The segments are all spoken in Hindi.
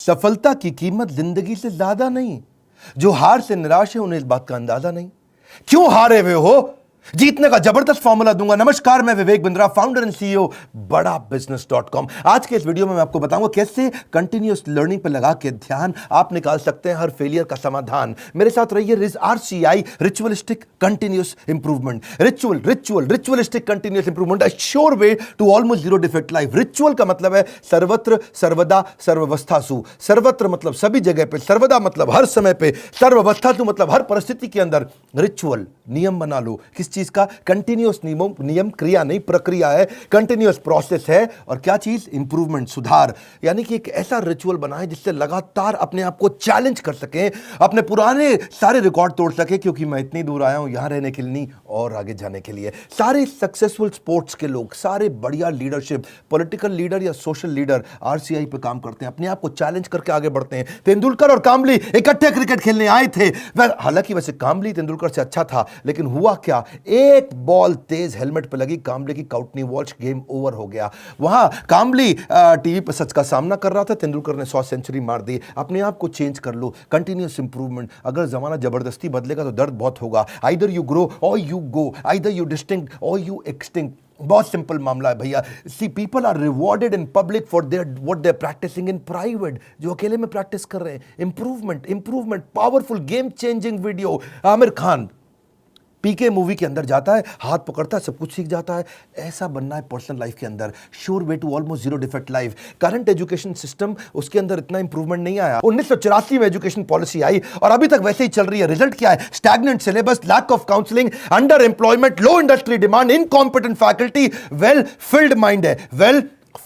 सफलता की कीमत जिंदगी से ज्यादा नहीं। जो हार से निराश है उन्हें इस बात का अंदाजा नहीं। क्यों हारे हुए हो? जीतने का जबरदस्त फॉर्मूला दूंगा। नमस्कार, मैं Vivek Bindra, founder and CEO बड़ा बिजनेस.com। आज के इस वीडियो में मैं आपको बताऊंगा कैसे कंटिन्यूअस लर्निंग पर लगा के ध्यान आप निकाल सकते हैं हर फेलियर का समाधान। मेरे साथ रहिए। RCI, ritualistic continuous improvement. Ritualistic continuous improvement, a sure way to almost zero defect life. Ritual का मतलब है सर्वत्र, सर्वदा, सर्वावस्थासु। सर्वत्र मतलब सभी जगह पे, सर्वदा मतलब हर समय पे, सर्वावस्थासु मतलब हर परिस्थिति के अंदर। रिचुअल नियम बना लो। किस चीज का? कंटिन्यूअस नियम, क्रिया नहीं प्रक्रिया है, कंटिन्यूअस प्रोसेस है। और क्या चीज? इंप्रूवमेंट, सुधार। यानी कि एक ऐसा रिचुअल बनाएं जिससे लगातार अपने आप को चैलेंज कर सकें, अपने पुराने सारे रिकॉर्ड तोड़ सके। क्योंकि मैं इतनी दूर आया हूं यहां रहने के लिए नहीं, और आगे जाने के लिए। सारे सक्सेसफुल स्पोर्ट्स के लोग, सारे बढ़िया लीडरशिप, पॉलिटिकल लीडर या सोशल लीडर RCI पे काम करते हैं, अपने आप को चैलेंज करके आगे बढ़ते हैं। तेंदुलकर और कामली इकट्ठे क्रिकेट खेलने आए थे। हालांकि वैसे कामली तेंदुलकर से अच्छा था, लेकिन हुआ क्या? एक बॉल तेज हेलमेट पे लगी, कामले की काउटनी वॉच, गेम ओवर हो गया। वहां कामली टीवी पर सच का सामना कर रहा था, तेंदुलकर ने 100 सेंचुरी मार दी। अपने आप को चेंज कर लो, कंटिन्यूअस इंप्रूवमेंट। अगर जमाना जबरदस्ती बदलेगा तो दर्द बहुत होगा। Either you grow or you go, either you distinct or you extinct. बहुत सिंपल मामला है भैया। See, people are rewarded in public for their what they are practising in private. जो अकेले में प्रैक्टिस कर रहे हैं। Improvement, powerful, game changing video. Aamir Khan PK movie के अंदर जाता है, हाथ पकड़ता है, सब कुछ सीख जाता है। ऐसा बनना है पर्सनल लाइफ के अंदर। Sure way to almost zero defect life. Current education system, उसके अंदर इतना इंप्रूवमेंट नहीं आया। 1984 में एजुकेशन पॉलिसी आई और अभी तक वैसे ही चल रही है। रिजल्ट क्या है? Stagnant syllabus, lack of counselling, under employment, low industry demand, incompetent faculty. Well filled mind है, वेल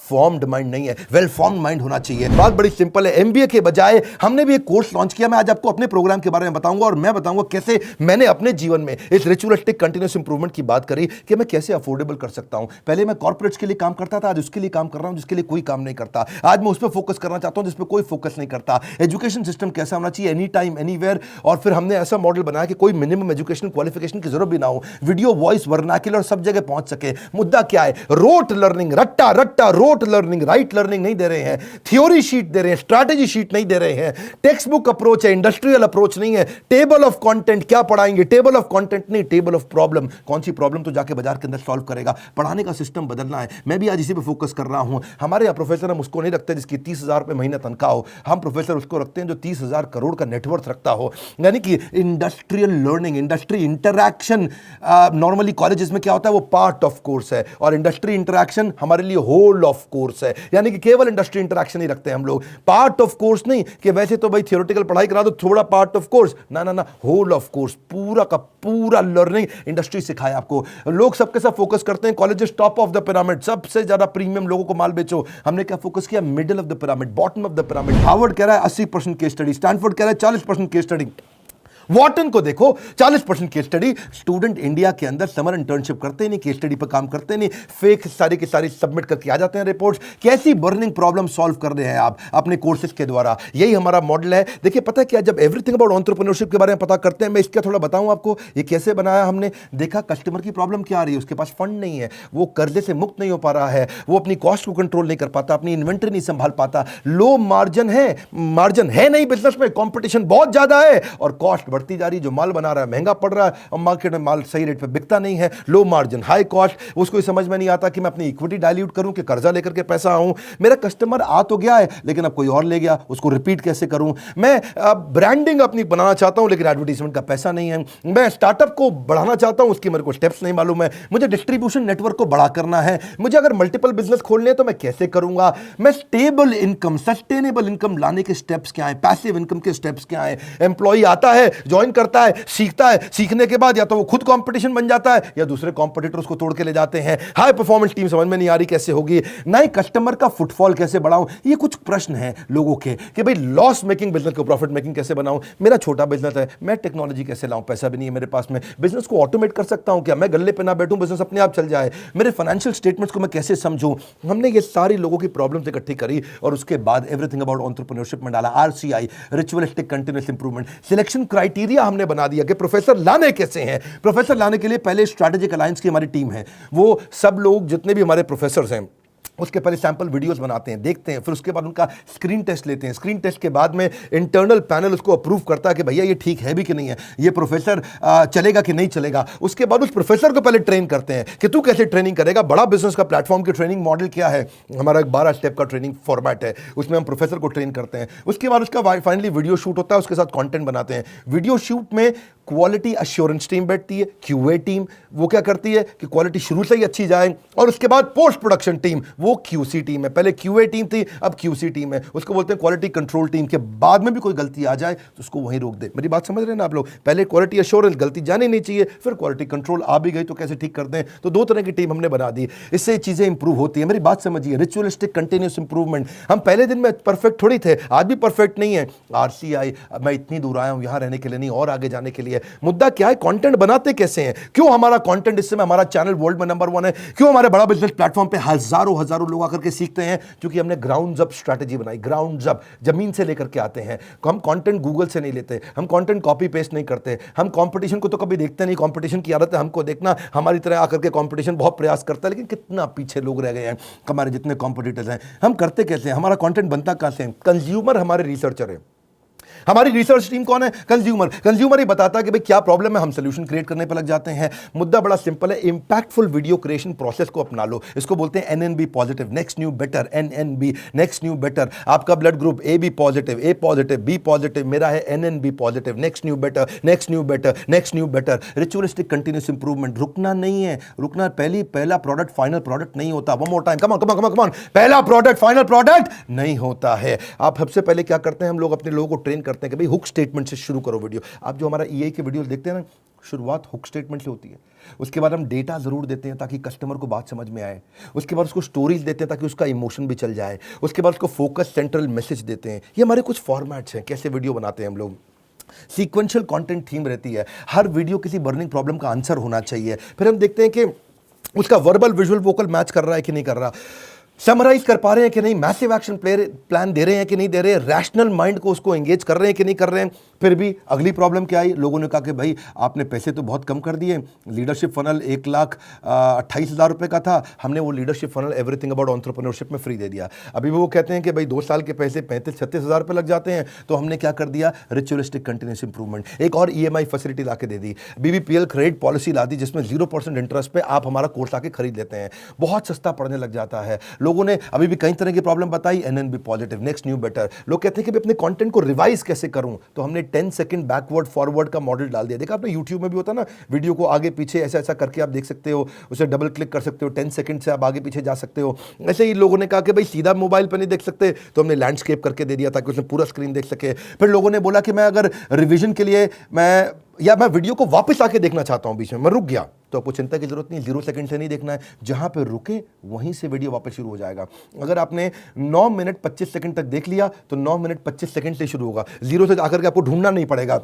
फॉर्म्ड माइंड नहीं है। वेल फॉर्म्ड माइंड होना चाहिए। बात बड़ी सिंपल है। MBA के बजाय हमने भी एक कोर्स लॉन्च किया। मैं आज आपको अपने प्रोग्राम के बारे में बताऊंगा और मैं बताऊंगा कैसे मैंने अपने जीवन में इस रिचुअलिस्टिक कंटिन्यूअस इंप्रूवमेंट की बात करी कि मैं कैसे अफोर्डेबल कर सकता हूं। पहले मैं कॉर्पोरेट्स के लिए काम करता था, आज उसके लिए काम कर रहा हूं जिसके लिए कोई काम नहीं करता। आज मैं उस पर फोकस करना चाहता हूं जिस पर कोई फोकस नहीं करता। एजुकेशन सिस्टम कैसा होना चाहिए? Any time anywhere. और फिर हमने ऐसा मॉडल बनाया कि कोई मिनिमम एजुकेशन क्वालिफिकेशन की जरूरत भी ना हो। वीडियो, वॉइस, वर्नाक्युलर सब जगह पहुंच सके। मुद्दा क्या है? रोट लर्निंग, रट्टा रोट लर्निंग, राइट लर्निंग नहीं दे रहे हैं। थ्योरी शीट दे रहे हैं, स्ट्रैटेजी शीट नहीं दे रहे हैं। टेक्स्ट बुक अप्रोच है, इंडस्ट्रियल अप्रोच नहीं है। टेबल ऑफ कंटेंट क्या पढ़ाएंगे? टेबल ऑफ कंटेंट नहीं, टेबल ऑफ प्रॉब्लम। कौन सी प्रॉब्लम तो जाके बाजार के अंदर सॉल्व करेगा। पढ़ाने का सिस्टम बदलना है। मैं भी आज इसी पे फोकस कर रहा हूं। हमारे यहाँ प्रोफेसर हम उसको नहीं रखते जिसकी 30,000 रुपए महीने तनख्वाह हो। हम प्रोफेसर उसको रखते हैं जो 30,000 करोड़ का नेटवर्थ रखता हो। यानी कि industrial learning, industry interaction. Normally colleges में क्या होता है? वो पार्ट ऑफ कोर्स है, और इंडस्ट्री इंटरैक्शन हमारे लिए होल ऑफ कोर्स है। यानी कि केवल इंडस्ट्री इंटरैक्शन ही रखते हैं हम लोग। पार्ट ऑफ कोर्स नहीं कि वैसे तो भाई थियोरेटिकल पढ़ाई करा दो, थोड़ा पार्ट ऑफ कोर्स। ना, होल ऑफ कोर्स, पूरा का पूरा लर्निंग इंडस्ट्री सिखाए आपको। लोग सबके सब फोकस करते हैं colleges top of the pyramid, सबसे ज्यादा प्रीमियम लोगों को माल बेचो। हमने क्या फोकस किया? Middle of the pyramid, bottom of the pyramid. Harvard कह रहा है 80% केस स्टडी, स्टैनफोर्ड कह रहा है 40% केस स्टडी। वॉटन को देखो 40% केस स्टडी। स्टूडेंट इंडिया के अंदर समर इंटर्नशिप करते नहीं, केस स्टडी पर काम करते नहीं, फेक सारी की सारी सबमिट करके आ जाते हैं रिपोर्ट्स। कैसी बर्निंग प्रॉब्लम सॉल्व कर रहे हैं आप अपने कोर्सेज के द्वारा? यही हमारा मॉडल है। देखिए पता है क्या, जब एवरीथिंग अबाउट एंटरप्रेन्योरशिप के बारे में पता करते हैं, मैं इसका थोड़ा बताऊं आपको ये कैसे बनाया हमने। देखा कस्टमर की प्रॉब्लम क्या आ रही है, उसके पास फंड नहीं है, वो कर्जे से मुक्त नहीं हो पा रहा है, वो अपनी कॉस्ट को कंट्रोल नहीं कर पाता, अपनी इन्वेंटरी नहीं संभाल पाता, लो मार्जिन है नहीं बिजनेस में, कॉम्पिटिशन बहुत ज्यादा है और कॉस्ट बढ़ती जा रही है। जो माल बना रहा है महंगा पड़ रहा है और मार्केट में माल सही रेट पे बिकता नहीं है। Low margin, high cost. उसको समझ में नहीं आता कि मैं अपनी इक्विटी डाइल्यूट करूं कि कर्जा लेकर के पैसा आऊं। मेरा कस्टमर आ तो गया है लेकिन अब कोई और ले गया, उसको रिपीट कैसे करूं। मैं ब्रांडिंग अपनी बनाना चाहता हूं लेकिन एडवर्टाइजमेंट का पैसा नहीं है। मैं स्टार्टअप को बढ़ाना चाहता हूं, उसकी मेरे को स्टेप्स नहीं मालूम है। मुझे डिस्ट्रीब्यूशन नेटवर्क को बड़ा करना है। मुझे अगर मल्टीपल बिजनेस खोलने हैं तो मैं कैसे करूंगा। मैं स्टेबल इनकम, सस्टेनेबल इनकम लाने के स्टेप्स क्या है, पैसिव इनकम के स्टेप्स क्या है। एम्प्लॉय आता है, ज्वाइन करता है, सीखता है, सीखने के बाद या तो वो खुद कंपटीशन बन जाता है या दूसरे कॉम्पिटिटर्स को तोड़ के ले जाते हैं। हाई परफॉर्मेंस टीम समझ में नहीं आ रही कैसे होगी। नए कस्टमर का फुटफॉल कैसे बढ़ाऊं। ये कुछ प्रश्न हैं लोगों के कि भाई लॉस मेकिंग बिजनेस को प्रॉफिट मेकिंग कैसे बनाऊं। मेरा छोटा बिजनेस है, मैं टेक्नोलॉजी कैसे लाऊं, पैसा भी नहीं है मेरे पास में। बिजनेस को ऑटोमेट कर सकता हूं क्या? मैं गल्ले पे ना बैठूं, बिजनेस अपने आप चल जाए। मेरे फाइनेंशियल स्टेटमेंट्स को मैं कैसे समझूं। हमने ये सारी लोगों की प्रॉब्लम्स इकट्ठी करी और उसके बाद एवरीथिंग अबाउट एंटरप्रेन्योरशिप में डाला। RCI, ritualistic continuous improvement. Selection criteria हमने बना दिया कि प्रोफेसर लाने कैसे हैं। प्रोफेसर लाने के लिए पहले स्ट्रैटेजिक अलायंस की हमारी टीम है। वो सब लोग जितने भी हमारे प्रोफेसर हैं उसके पहले सैंपल वीडियोस बनाते हैं, देखते हैं, फिर उसके बाद उनका स्क्रीन टेस्ट लेते हैं। स्क्रीन टेस्ट के बाद में इंटरनल पैनल उसको अप्रूव करता है कि भैया ये ठीक है भी कि नहीं है, ये प्रोफेसर चलेगा कि नहीं चलेगा। उसके बाद उस प्रोफेसर को पहले ट्रेन करते हैं कि तू कैसे ट्रेनिंग करेगा। बड़ा बिजनेस का प्लेटफॉर्म की ट्रेनिंग मॉडल क्या है, हमारा एक 12 स्टेप का ट्रेनिंग फॉर्मेट है, उसमें हम प्रोफेसर को ट्रेन करते हैं। उसके बाद उसका फाइनली वीडियो शूट होता है, उसके साथ कॉन्टेंट बनाते हैं। वीडियो शूट में क्वालिटी अश्योरेंस टीम बैठती है, क्यूए टीम, वो क्या करती है कि क्वालिटी शुरू से ही अच्छी जाए, और उसके बाद पोस्ट प्रोडक्शन टीम, वो क्यूसी टीम है। पहले क्यूए टीम थी, अब क्यूसी टीम है, उसको बोलते हैं क्वालिटी कंट्रोल टीम। के बाद में भी कोई गलती आ जाए तो उसको वहीं रोक दे। मेरी बात समझ रहे हैं ना आप लोग? पहले क्वालिटी अश्योरेंस, गलती जानी नहीं चाहिए, फिर क्वालिटी कंट्रोल आ भी गई तो कैसे ठीक कर दें। तो दो तरह की टीम हमने बना दी, इससे चीजें इंप्रूव होती है। मेरी बात समझिए, रिचुअलिस्टिक कंटिन्यूस इंप्रूवमेंट। हम पहले दिन में परफेक्ट थोड़ी थे, आज भी परफेक्ट नहीं है। आरसीआई, मैं इतनी दूर आया हूं यहां रहने के लिए नहीं, और आगे जाने के लिए। मुद्दा क्या है, कंटेंट बनाते कैसे हैं? क्यों हमारा कंटेंट, इस समय हमारा चैनल वर्ल्ड में नंबर 1 है? क्यों हमारे बड़ा बिजनेस प्लेटफॉर्म पे हजारों लोग आकर के सीखते हैं? क्योंकि हमने ग्राउंड अप स्ट्रैटेजी बनाई। ग्राउंड अप, जमीन से लेकर के आते हैं। हम कंटेंट गूगल से नहीं लेते, हम कंटेंट कॉपी पेस्ट नहीं करते, हम कंपटीशन को तो कभी देखते नहीं। कंपटीशन की आदत है हमको देखना, हमारी तरह आकर के कंपटीशन बहुत प्रयास करता है, लेकिन कितना पीछे लोग रह गए हैं हमारे जितने कॉम्पिटिटर्स हैं। हम करते कैसे हैं, हमारा कंटेंट बनता कहां से है? कंज्यूमर हमारे रिसर्चर है। हमारी रिसर्च टीम कौन है? कंज्यूमर। कंज्यूमर ही बताता है कि भाई क्या प्रॉब्लम है, हम सोल्यूशन क्रिएट करने पर लग जाते हैं। मुद्दा बड़ा सिंपल है, इंपैक्टफुल वीडियो क्रिएशन प्रोसेस को अपना लो। इसको बोलते हैं NNB positive, next new better. NNB, next new better. आपका blood group A B positive, A positive, B positive, मेरा है NNB positive. Next new better, next new better, next new better. Ritualistic continuous improvement. रुकना नहीं है, रुकना। पहला प्रोडक्ट फाइनल प्रोडक्ट नहीं होता। One more time, come on come on come on, पहला प्रोडक्ट फाइनल प्रोडक्ट नहीं होता है। आप सबसे पहले क्या करते हैं, हम लोग अपने लोगों को ट्रेन करते हैं कि भाई हुक स्टेटमेंट से शुरू करो वीडियो। आप जो हमारा ईआई के वीडियो देखते हैं ना, शुरुआत हुक स्टेटमेंट से होती है। उसके बाद हम डेटा जरूर देते हैं ताकि कस्टमर को बात समझ में आए। उसके बाद उसको स्टोरीज देते हैं ताकि उसका इमोशन भी चल जाए। उसके बाद उसको फोकस सेंट्रल मैसेज देते हैं। ये हमारे कुछ फॉर्मेट्स हैं कैसे वीडियो बनाते हैं हम लोग। सीक्वेंशियल कंटेंट थीम रहती है, हर वीडियो किसी बर्निंग प्रॉब्लम का आंसर होना चाहिए। फिर हम देखते हैं कि उसका वर्बल विजुअल वोकल मैच कर रहा है कि नहीं कर रहा, समराइज कर पा रहे हैं कि नहीं, मैसिव एक्शन प्लान दे रहे हैं कि नहीं दे रहे, रैशनल माइंड को उसको एंगेज कर रहे हैं कि नहीं कर रहे हैं। फिर भी अगली प्रॉब्लम क्या आई, लोगों ने कहा कि भाई आपने पैसे तो बहुत कम कर दिए, लीडरशिप फनल 1,28,000 रुपये का था, हमने वो leadership funnel everything about entrepreneurship में फ्री दे दिया। अभी भी वो कहते हैं कि भाई 2 साल के पैसे 35-36 हज़ार रुपये लग जाते हैं। तो हमने क्या कर दिया, रिचुअलिस्टिक कंटिन्यूस इंप्रूवमेंट। एक और ईएमआई फैसिलिटी ला के दे दी, बीबीपीएल क्रेडिट पॉलिसी ला दी, जिसमें 0% इंटरेस्ट पे आप हमारा कोर्स आके खरीद लेते हैं। बहुत सस्ता पड़ने लग जाता है। लोगों ने अभी भी कई तरह की प्रॉब्लम बताई, NNB positive, next new better. लोग कहते हैं कि अपने कंटेंट को रिवाइज कैसे करूं, तो हमने 10 सेकंड बैकवर्ड फॉरवर्ड का मॉडल डाल दिया। देखा आपने यूट्यूब में भी होता है ना, वीडियो को आगे पीछे ऐसा ऐसा करके आप देख सकते हो, उसे डबल क्लिक कर सकते हो, 10 सेकंड से आप आगे पीछे जा सकते हो। ऐसे ही लोगों ने कहा कि भाई सीधा मोबाइल पर नहीं देख सकते, तो हमने लैंडस्केप करके दे दिया ताकि उसमें पूरा स्क्रीन देख सके। फिर लोगों ने बोला कि मैं अगर रिविजन के लिए मैं वीडियो को वापस आके देखना चाहता हूं, बीच में मैं रुक गया, तो आपको चिंता की जरूरत नहीं, 0 सेकंड से नहीं देखना है, जहां पे रुके वहीं से वीडियो वापस शुरू हो जाएगा। अगर आपने 9 मिनट 25 सेकंड तक देख लिया तो 9 मिनट 25 सेकंड से शुरू होगा, 0 से आकर के आपको ढूंढना नहीं पड़ेगा।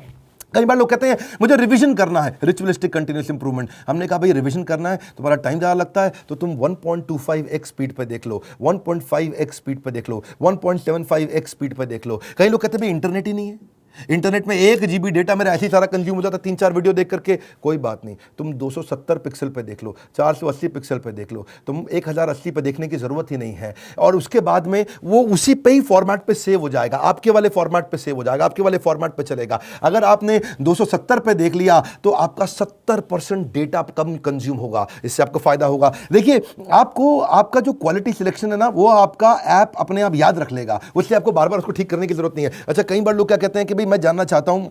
कई बार लोग कहते हैं मुझे रिवीजन करना है, रिचुअलिस्टिक कंटिन्यूस इंप्रूवमेंट। हमने कहा भाई रिवीजन करना है, तुम्हारा टाइम ज़्यादा लगता है तो तुम 1.25x स्पीड पे देख लो, 1.5x स्पीड पे देख लो, 1.75x स्पीड पे देख लो। कई लोग कहते हैं भाई इंटरनेट ही नहीं है, इंटरनेट में 1 GB डेटा मेरा ऐसे ही सारा कंज्यूम हो जाता, 3-4 वीडियो देख करके। कोई बात नहीं, तुम 270 पिक्सल पे देख लो, 480 पिक्सल पे देख लो, तुम 1080 पे देखने की जरूरत ही नहीं है। और उसके बाद में वो उसी पे ही फॉर्मेट पे सेव हो जाएगा, आपके वाले फॉर्मेट पे सेव हो जाएगा, आपके वाले फॉर्मेट पे चलेगा। अगर आपने 270 पे देख लिया तो आपका 70% डेटा कम कंज्यूम होगा, इससे आपको फायदा होगा। देखिए आपको आपका जो क्वालिटी सिलेक्शन है ना, वो आपका ऐप अपने आप याद रख लेगा, उससे आपको बार बार उसको ठीक करने की जरूरत नहीं है। अच्छा, कई बार लोग क्या कहते हैं कि मैं जानना चाहता हूं,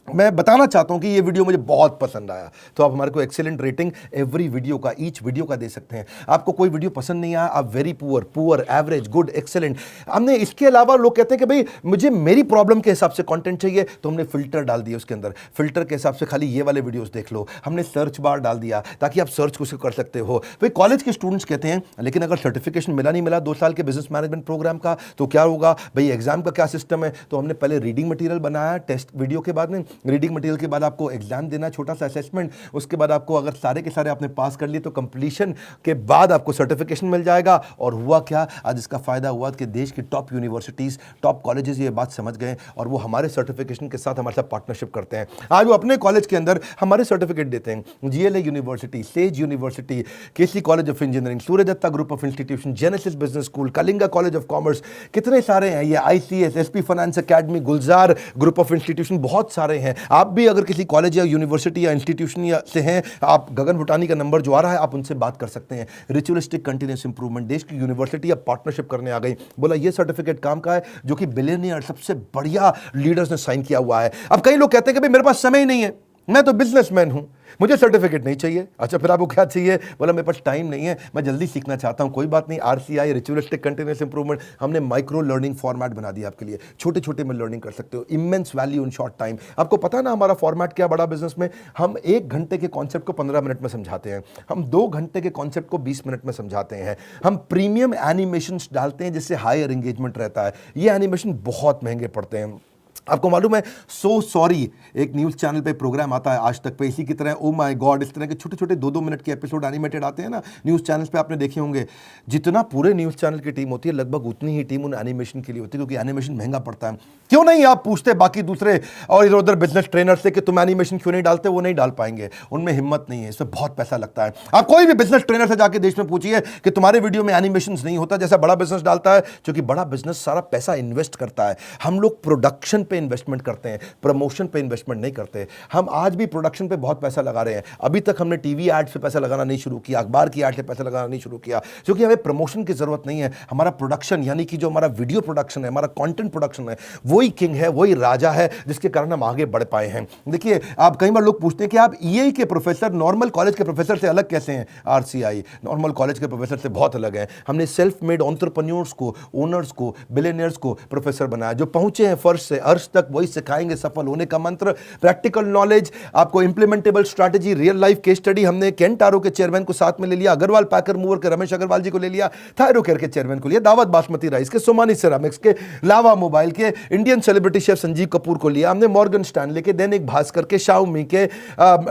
मैं बताना चाहता हूं कि ये वीडियो मुझे बहुत पसंद आया, तो आप हमारे को एक्सीलेंट रेटिंग एवरी वीडियो का, ईच वीडियो का दे सकते हैं। आपको कोई वीडियो पसंद नहीं आया, आप very poor, poor, average, good, excellent. हमने इसके अलावा लोग कहते हैं कि भाई मुझे मेरी प्रॉब्लम के हिसाब से कंटेंट चाहिए, तो हमने फिल्टर डाल दिया उसके अंदर, फिल्टर के हिसाब से खाली ये वाले वीडियोस देख लो। हमने सर्च बार डाल दिया ताकि आप सर्च को कर सकते हो। भाई कॉलेज के स्टूडेंट्स कहते हैं लेकिन अगर सर्टिफिकेशन मिला नहीं मिला 2 साल के बिजनेस मैनेजमेंट प्रोग्राम का, तो क्या होगा भाई, एग्जाम का क्या सिस्टम है। तो हमने पहले रीडिंग मटेरियल बनाया टेस्ट वीडियो के बाद में, रीडिंग मटेरियल के बाद आपको एग्जाम देना, छोटा सा असेसमेंट, उसके बाद आपको अगर सारे के सारे आपने पास कर लिए तो कंप्लीशन के बाद आपको सर्टिफिकेशन मिल जाएगा। और हुआ क्या, आज इसका फायदा हुआ कि देश की टॉप यूनिवर्सिटीज, टॉप कॉलेजेस ये बात समझ गए और वो हमारे सर्टिफिकेशन के साथ हमारे साथ पार्टनरशिप करते हैं। आज वो अपने कॉलेज के अंदर हमारे सर्टिफिकेट देते हैं। GLA university, Sage university, KC college of engineering, Surya Datta group of institution, Genesis business school, Kalinga college of commerce, कितने सारे हैं ये, ICS, SP finance academy, Gulzar group of institution, बहुत सारे हैं। आप भी अगर किसी कॉलेज या यूनिवर्सिटी या इंस्टीट्यूशन से हैं, आप गगन भुटानी का नंबर जो आ रहा है आप उनसे बात कर सकते हैं। रिचुअलिस्टिक कंटिन्यूस इंप्रूवमेंट, देश की यूनिवर्सिटी अब पार्टनरशिप करने आ गई। बोला ये सर्टिफिकेट काम का है जो कि बिलियनियर सबसे बढ़िया लीडर्स ने साइन किया हुआ है। अब कई लोग कहते हैं कि भाई मेरे पास समय ही नहीं है, मैं तो बिजनेसमैन हूं, मुझे सर्टिफिकेट नहीं चाहिए। अच्छा फिर आपको क्या चाहिए? बोला मेरे पास टाइम नहीं है, मैं जल्दी सीखना चाहता हूं। कोई बात नहीं, आरसीआई, रिचुअलिस्टिक कंटिन्यूअस इंप्रूवमेंट, हमने माइक्रो लर्निंग फॉर्मेट बना दिया आपके लिए। छोटे छोटे में लर्निंग कर सकते हो, immense value in short time. आपको पता ना हमारा फॉर्मेट क्या बड़ा बिजनेस में, हम 1 घंटे के कॉन्सेप्ट को 15 मिनट में समझाते हैं, हम 2 घंटे के कॉन्सेप्ट को 20 मिनट में समझाते हैं, हम प्रीमियम एनिमेशन डालते हैं जिससे हायर एंगेजमेंट रहता है। ये एनिमेशन बहुत महंगे पड़ते हैं। आपको मालूम है, सो सॉरी एक न्यूज़ चैनल पे प्रोग्राम आता है आज तक पे, इसी की तरह ओ माय गॉड, इस तरह के छोटे छोटे 2-2 मिनट के एपिसोड एनिमेटेड आते हैं ना न्यूज़ चैनल्स पे, आपने देखे होंगे। जितना पूरे न्यूज़ चैनल की टीम होती है लगभग उतनी ही टीम उन एनिमेशन के लिए होती है, क्योंकि एनिमेशन महंगा पड़ता है। क्यों नहीं आप पूछते बाकी दूसरे और इधर उधर बिजनेस ट्रेनर से कि तुम एनिमेशन क्यों नहीं डालते? वो नहीं डाल पाएंगे, उनमें हिम्मत नहीं है, इसमें बहुत पैसा लगता है। आप कोई भी बिजनेस ट्रेनर से जाके देश में पूछिए कि तुम्हारे वीडियो में एनिमेशन नहीं होता जैसा बड़ा बिजनेस डालता है, क्योंकि बड़ा बिजनेस सारा पैसा इन्वेस्ट करता है। हम लोग प्रोडक्शन पे इन्वेस्टमेंट करते हैं, प्रमोशन पे इन्वेस्टमेंट नहीं करते। हम आज भी प्रोडक्शन पे बहुत पैसा लगा रहे हैं। अभी तक हमने टीवी एड्स पे पैसा लगाना नहीं शुरू किया, अखबार की एड पे पैसा लगाना नहीं शुरू किया, क्योंकि हमें प्रमोशन की जरूरत नहीं है। हमारा प्रोडक्शन यानी कि जो हमारा वीडियो प्रोडक्शन है, हमारा कंटेंट प्रोडक्शन है, वही किंग है, वही राजा है, जिसके कारण हम आगे बढ़ पाए हैं। देखिए, आप कई बार लोग पूछते हैं कि आप ईए के प्रोफेसर नॉर्मल कॉलेज के प्रोफेसर से अलग कैसे हैं? आरसीआई नॉर्मल कॉलेज के प्रोफेसर से बहुत अलग है। हमने सेल्फ मेड एंटरप्रेन्योर्स को, ओनर्स को, बिलियनियर्स को प्रोफेसर बनाया, जो पहुंचे हैं फर्श से अर्श तक, वही सिखाएंगे सफल होने का मंत्र, प्रैक्टिकल नॉलेज, आपको implementable strategy, real life case study. हमने केंटारो के चेयरमैन को साथ में ले लिया, अग्रवाल पैकर मूवर के रमेश अग्रवाल जी को ले लिया, थायरोकेयर के चेयरमैन को लिया, दावत बासमती राइस के, सोमानी सिरामिक्स के, लावा मोबाइल के, Indian celebrity chef Sanjeev Kapoor को लिया हमने, मॉर्गन स्टैनले के, दैनिक भास्कर के, शाओमी के,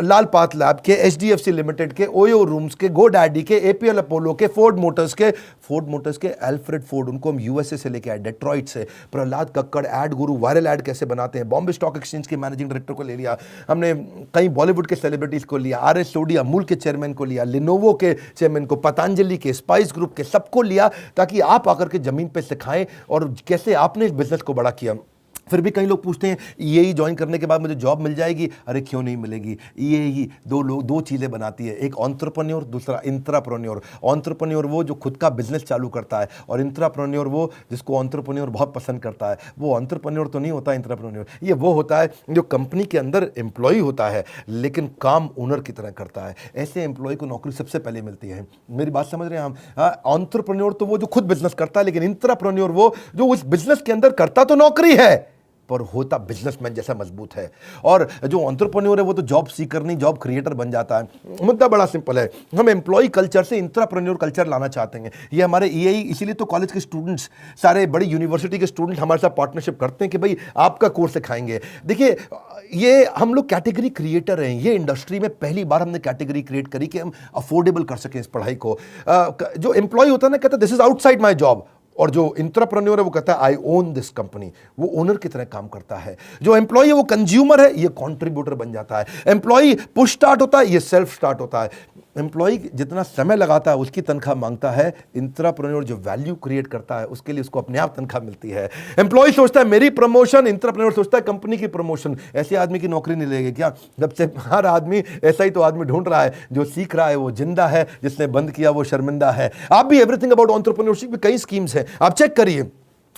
लाल पात लैब के, एचडीएफसी लिमिटेड के, ओयो रूम्स के, गो डैडी के, एपीएल अपोलो के, फोर्ड मोटर्स के, अल्फ्रेड फोर्ड, उनको हम यूएसए से लेके आए, डेट्रॉइट से। प्रहलाद कक्कड़, एड गुरु, वायरल एड कैसे बनाते हैं, बॉम्बे स्टॉक एक्सचेंज के मैनेजिंग डायरेक्टर को ले लिया हमने, कई बॉलीवुड के सेलिब्रिटीज को लिया, आरएस सोडी अमूल के चेयरमैन को लिया, लिनोवो के चेयरमैन को, पतंजलि के, स्पाइस ग्रुप के, सबको लिया ताकि आप आकर के जमीन पे सिखाएं और कैसे आपने इस बिजनेस को बड़ा किया। फिर भी कई लोग पूछते हैं ईएई ज्वाइन करने के बाद मुझे जॉब मिल जाएगी? अरे क्यों नहीं मिलेगी। ईएई दो चीज़ें बनाती है, एक एंटरप्रेन्योर, दूसरा इंट्राप्रेन्योर। एंटरप्रेन्योर वो जो खुद का बिजनेस चालू करता है, और इंट्राप्रेन्योर वो जिसको एंटरप्रेन्योर बहुत पसंद करता है। वो एंटरप्रेन्योर तो नहीं होता इंट्राप्रेन्योर, ये वो होता है जो कंपनी के अंदर एम्प्लॉय होता है लेकिन काम ओनर की तरह करता है। ऐसे एम्प्लॉय को नौकरी सबसे पहले मिलती है। मेरी बात समझ रहे हैं हम? एंटरप्रेन्योर तो वो जो खुद बिजनेस करता है, लेकिन इंट्राप्रेन्योर वो जो उस बिजनेस के अंदर करता तो नौकरी है पर होता बिजनेसमैन जैसा मजबूत है। और जो एंटरप्रेन्योर है वो तो जॉब सीकर नहीं, जॉब क्रिएटर बन जाता है। मुद्दा बड़ा सिंपल है, हम एम्प्लॉय कल्चर से इंट्राप्रेन्योर कल्चर लाना चाहते हैं। ये हमारे ईएई, इसीलिए तो कॉलेज के स्टूडेंट्स, सारे बड़ी यूनिवर्सिटी के स्टूडेंट हमारे साथ पार्टनरशिप करते हैं कि भाई आपका कोर्स सिखाएंगे। देखिए, ये हम लोग कैटेगरी क्रिएटर हैं। ये इंडस्ट्री में पहली बार हमने कैटेगरी क्रिएट करी कि हम अफोर्डेबल कर सकें इस पढ़ाई को। जो एम्प्लॉय होता है ना, कहता है this is outside my job, और जो इंट्राप्रेन्योर है वो कहता है आई ओन दिस कंपनी, वो ओनर की तरह काम करता है। जो एम्प्लॉय है वो कंज्यूमर है, ये कंट्रीब्यूटर बन जाता है। एम्प्लॉय पुश स्टार्ट होता है, ये सेल्फ स्टार्ट होता है। एम्प्लॉय जितना समय लगाता है उसकी तनख्वाह मांगता है, इंट्राप्रेन्योर जो वैल्यू क्रिएट करता है उसके लिए उसको अपने आप तनख्वाह मिलती है। एम्प्लॉय सोचता है मेरी प्रमोशन, इंट्राप्रेन्योर सोचता है कंपनी की प्रमोशन। ऐसे आदमी की नौकरी नहीं लगेगी क्या? जब से हर आदमी ऐसा ही तो आदमी ढूंढ रहा है, जो सीख रहा है वो जिंदा है, जिसने बंद किया वो शर्मिंदा है। आप भी एवरीथिंग अबाउट एंटरप्रेन्योरशिप में कई स्कीम्स हैं, आप चेक करिए।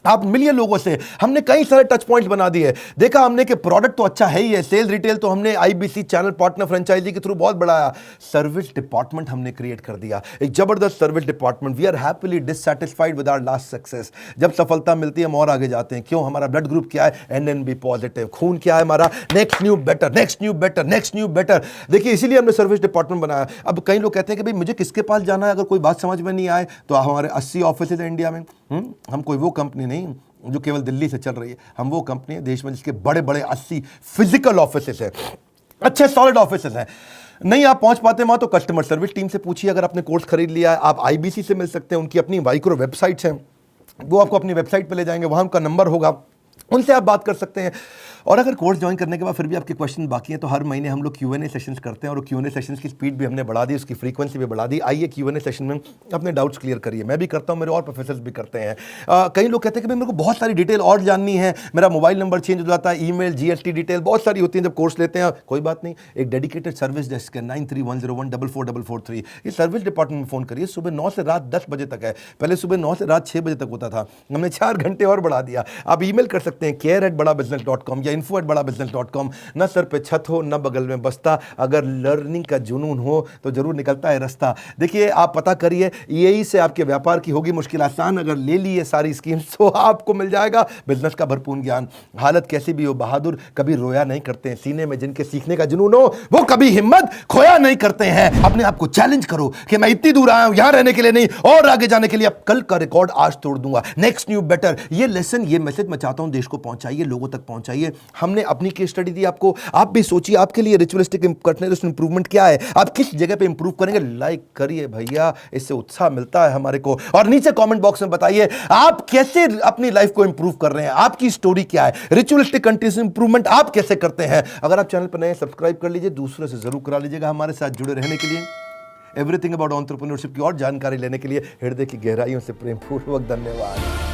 आप मिलिए लोगों से, हमने कई सारे टच पॉइंट्स बना दिए। देखा हमने कि प्रोडक्ट तो अच्छा है ही है, सेल रिटेल तो हमने आईबीसी चैनल पार्टनर फ्रेंचाइजी के थ्रू बहुत बढ़ाया। सर्विस डिपार्टमेंट हमने क्रिएट कर दिया, एक जबरदस्त service department. We are happily dissatisfied with our last success. जब सफलता मिलती है हम और आगे जाते हैं। क्यों? हमारा ब्लड ग्रुप क्या है? NNB positive. खून क्या है हमारा? Next new better, next new better, next new better. देखिए, इसीलिए हमने सर्विस डिपार्टमेंट बनाया। अब कई लोग कहते हैं कि भाई मुझे किसके पास जाना है अगर कोई बात समझ में नहीं आए? तो हमारे 80 ऑफिस है इंडिया में। हम कोई वो कंपनी नहीं, जो केवल दिल्ली से चल रही है। हम वो कंपनी है देश में जिसके बड़े बड़े 80 फिजिकल ऑफिसेस हैं, अच्छे सॉलिड ऑफिसेस हैं। नहीं आप पहुंच पाते वहां तो कस्टमर सर्विस टीम से पूछिए। अगर आपने कोर्स खरीद लिया है, आप आईबीसी से मिल सकते हैं, उनकी अपनी माइक्रो वेबसाइट्स हैं, वो आपको अपनी वेबसाइट पे ले जाएंगे, वहां उनका नंबर होगा, उनसे आप बात कर सकते हैं। और अगर कोर्स ज्वाइन करने के बाद फिर भी आपके क्वेश्चन बाकी हैं तो हर महीने हम लोग Q&A सेशंस करते हैं, और Q&A सेशंस की स्पीड भी हमने बढ़ा दी, उसकी फ्रीक्वेंसी भी बढ़ा दी। आइए Q&A सेशन में अपने डाउट्स क्लियर करिए। मैं भी करता हूं, मेरे और प्रोफेसर्स भी करते हैं। कई लोग कहते हैं कि भाई मेरे को बहुत सारी डिटेल और जाननी है, मेरा मोबाइल नंबर चेंज हो जाता है, ईमेल GST डिटेल बहुत सारी होती है जब कोर्स लेते हैं। कोई बात नहीं, एक डेडिकेटेड सर्विस डेस्क है 9310144443, ये सर्विस डिपार्टमेंट में फ़ोन करिए। सुबह 9 से रात 10 बजे तक है, पहले सुबह 9 से रात 6 बजे तक होता था, हमने 4 घंटे और बढ़ा दिया। आप ईमेल कर सकते हैं care@badabusiness.com या info@badabusiness.com। न सर पे छत हो न बगल में बस्ता, अगर लर्निंग का जुनून हो तो जरूर निकलता है रास्ता। देखिए आप पता करिए, यही से आपके व्यापार की होगी मुश्किल आसान। अगर ले ली ये सारी स्कीम्स तो आपको मिल जाएगा बिजनेस का भरपूर ज्ञान। हालत कैसी भी हो, बहादुर कभी रोया नहीं करते हैं, सीने में जिनके सीखने का जुनून हो वो कभी हिम्मत खोया नहीं करते हैं। अपने आप को चैलेंज करो कि मैं इतनी दूर आया हूं यहां रहने के लिए नहीं, और आगे जाने के लिए। अब कल का रिकॉर्ड आज तोड़ दूंगा, नेक्स्ट न्यू बेटर। ये लेसन, ये मैसेज मैं चाहता हूं देश को पहुंचाइए, लोगों तक पहुंचाइए। हमने अपनी केस स्टडी दी आपको, आप भी सोचिए आपके लिए रिचुअलिस्टिक कंटिन्यूअस इंप्रूवमेंट क्या है, आप किस जगह पे इंप्रूव करेंगे। लाइक करिए भैया, इससे उत्साह मिलता है हमारे को। और नीचे कमेंट बॉक्स में बताइए आप कैसे अपनी लाइफ को इंप्रूव कर रहे हैं, आपकी स्टोरी क्या है, रिचुअलिस्टिक कंटिन्यूअस इंप्रूवमेंट आप कैसे करते हैं। अगर आप चैनल पर नए, सब्सक्राइब कर लीजिए, दूसरों से जरूर करा लीजिएगा हमारे साथ जुड़े रहने के लिए। एवरीथिंग अबाउट एंटरप्रेन्योरशिप की और जानकारी लेने के लिए हृदय की गहराइयों से प्रेमपूर्वक धन्यवाद।